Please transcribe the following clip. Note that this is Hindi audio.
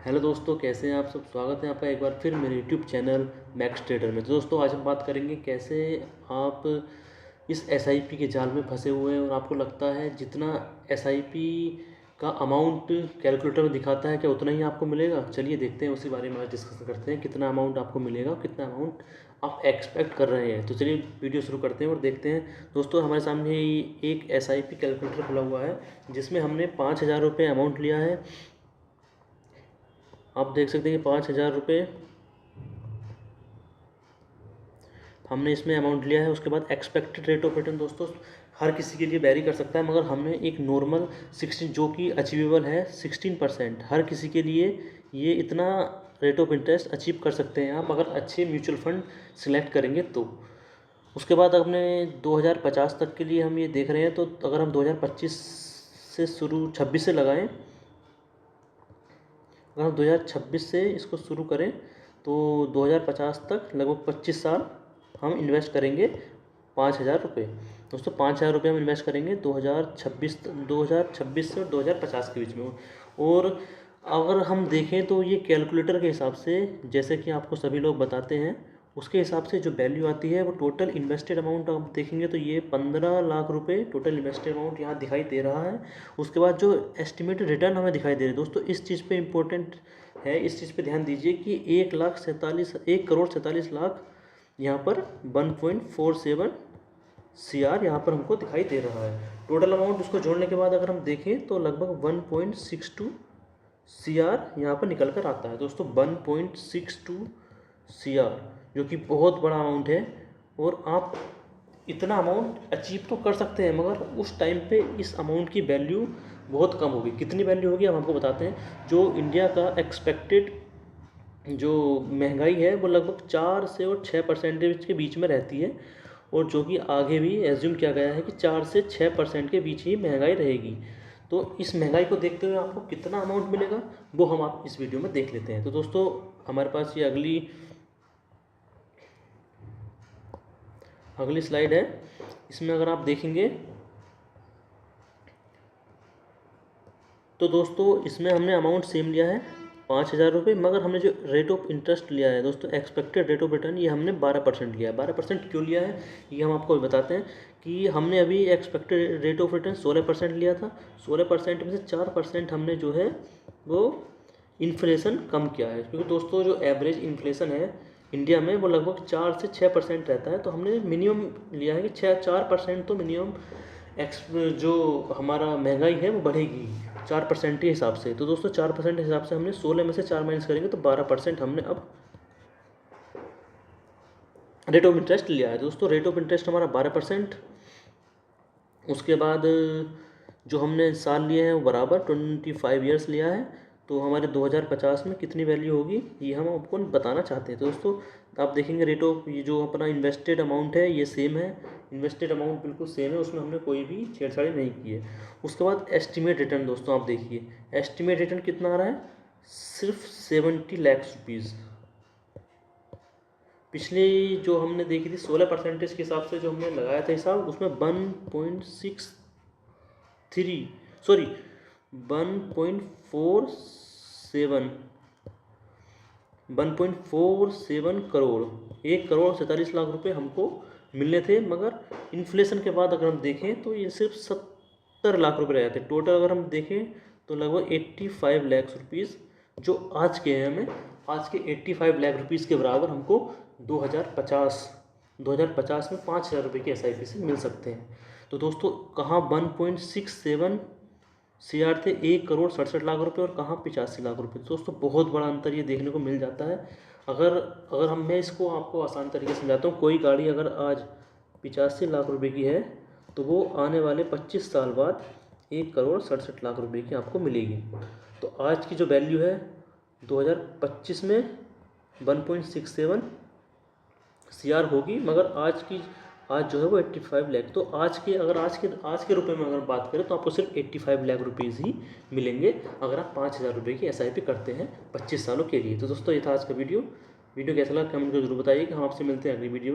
हेलो दोस्तों, कैसे हैं आप सब। स्वागत है आपका एक बार फिर मेरे यूट्यूब चैनल मैक्स ट्रेडर में। तो दोस्तों आज हम बात करेंगे कैसे आप इस एसआईपी के जाल में फंसे हुए हैं और आपको लगता है जितना एसआईपी का अमाउंट कैलकुलेटर में दिखाता है क्या उतना ही आपको मिलेगा। चलिए देखते हैं, उसी बारे में आज डिस्कस करते हैं कितना अमाउंट आपको मिलेगा, कितना अमाउंट आप एक्सपेक्ट कर रहे हैं। तो चलिए वीडियो शुरू करते हैं और देखते हैं। दोस्तों हमारे सामने एक एसआईपी कैलकुलेटर खुला हुआ है जिसमें हमने 5,000 रुपये अमाउंट लिया है। आप देख सकते हैं कि 5,000 रुपये हमने इसमें अमाउंट लिया है। उसके बाद एक्सपेक्टेड रेट ऑफ रिटर्न दोस्तों हर किसी के लिए वेरी कर सकता है, मगर हमने एक नॉर्मल 16 जो कि अचीवेबल है 16%, हर किसी के लिए ये इतना रेट ऑफ इंटरेस्ट अचीव कर सकते हैं आप अगर अच्छे म्यूचुअल फंड सिलेक्ट करेंगे तो। उसके बाद अपने 2050 तक के लिए हम ये देख रहे हैं, तो अगर हम 2025 से शुरू 26 से लगाएं, अगर हम 2026 से इसको शुरू करें तो 2050 तक लगभग 25 साल हम इन्वेस्ट करेंगे 5,000 रुपये। दोस्तों 5,000 रुपये हम इन्वेस्ट करेंगे 2026 से और 2050 के बीच में। और अगर हम देखें तो ये कैलकुलेटर के हिसाब से, जैसे कि आपको सभी लोग बताते हैं, उसके हिसाब से जो वैल्यू आती है वो टोटल इन्वेस्टेड अमाउंट आप देखेंगे तो ये 15 लाख रुपए टोटल इन्वेस्टेड अमाउंट यहाँ दिखाई दे रहा है। उसके बाद जो एस्टिमेटेड रिटर्न हमें दिखाई दे रहे हैं दोस्तों, इस चीज़ पे इम्पोर्टेंट है, इस चीज़ पे ध्यान दीजिए कि 1,47,00,000 यहाँ पर 1.47 CR यहाँ पर हमको दिखाई दे रहा है। टोटल अमाउंट उसको जोड़ने के बाद अगर हम देखें तो लगभग 1.62 CR यहाँ पर निकल कर आता है। दोस्तों 1.62 CR जो कि बहुत बड़ा अमाउंट है, और आप इतना अमाउंट अचीव तो कर सकते हैं, मगर उस टाइम पे इस अमाउंट की वैल्यू बहुत कम होगी। कितनी वैल्यू होगी हम आपको बताते हैं। जो इंडिया का एक्सपेक्टेड जो महंगाई है वो लगभग 4 से और 6% के बीच में रहती है, और जो कि आगे भी एज्यूम किया गया है कि 4 से 6% के बीच ही महंगाई रहेगी। तो इस महंगाई को देखते हुए आपको कितना अमाउंट मिलेगा वो हम आप इस वीडियो में देख लेते हैं। तो दोस्तों हमारे पास ये अगली स्लाइड है। इसमें अगर आप देखेंगे तो दोस्तों इसमें हमने अमाउंट सेम लिया है 5,000 रुपये, मगर हमने जो रेट ऑफ इंटरेस्ट लिया है दोस्तों, एक्सपेक्टेड रेट ऑफ रिटर्न, ये हमने 12% लिया है। 12% क्यों लिया है ये हम आपको बताते हैं कि हमने अभी एक्सपेक्टेड रेट ऑफ रिटर्न 16% लिया था। 16% में से 4% हमने जो है वो इन्फ्लेशन कम किया है, क्योंकि दोस्तों जो एवरेज इन्फ्लेशन है इंडिया में वो लगभग 4 से 6% रहता है। तो हमने मिनिमम लिया है कि 4% तो मिनिमम जो हमारा महंगाई है वो बढ़ेगी 4% के हिसाब से। तो दोस्तों 4% के हिसाब से हमने 16 में से 4 माइनस करेंगे तो 12% हमने अब रेट ऑफ इंटरेस्ट लिया है। दोस्तों रेट ऑफ इंटरेस्ट हमारा 12%। उसके बाद जो हमने साल लिए हैं वो बराबर 25 ईयर्स लिया है। तो हमारे 2050 में कितनी वैल्यू होगी ये हम आपको बताना चाहते हैं। तो दोस्तों आप देखेंगे रेट ऑफ, ये जो अपना इन्वेस्टेड अमाउंट है ये सेम है, इन्वेस्टेड अमाउंट बिल्कुल सेम है, उसमें हमने कोई भी छेड़छाड़ी नहीं की है। उसके बाद एस्टिमेट रिटर्न दोस्तों आप देखिए, एस्टिमेट रिटर्न कितना आ रहा है, सिर्फ 70 लाख रुपीज़। पिछली जो हमने देखी थी 16% के हिसाब से जो हमने लगाया था हिसाब, उसमें 1.47 करोड़, 1,47,00,000 रुपये हमको मिलने थे। मगर इन्फ्लेशन के बाद अगर हम देखें तो ये सिर्फ 70 लाख रुपये रहे थे। टोटल अगर हम देखें तो लगभग 85 लाख रुपीज़ जो आज के हैं, हमें आज के 85 लाख रुपीज़ के बराबर हमको 2050 में 5,000 रुपये की SIP से मिल सकते हैं। तो दोस्तों कहाँ 1.67 CR थे, 1,67,00,000 रुपये, और कहाँ 85 लाख रुपये। दोस्तों बहुत बड़ा अंतर ये देखने को मिल जाता है। अगर मैं इसको आपको आसान तरीके से समझाता हूँ, कोई गाड़ी अगर आज 85 लाख रुपये की है तो वो आने वाले 25 साल बाद 1,67,00,000 रुपये की आपको मिलेगी। तो आज की जो वैल्यू है 2025 में 1.67 CR होगी, मगर आज जो है वो 85 लाख। तो आज के रुपए में अगर बात करें तो आपको सिर्फ 85 लाख रुपीज़ ही मिलेंगे अगर आप 5,000 रुपये की SIP करते हैं 25 सालों के लिए। तो दोस्तों ये था आज का वीडियो कैसा लगा कमेंट करके जरूर बताइए कि हम आपसे मिलते हैं अगली वीडियो में।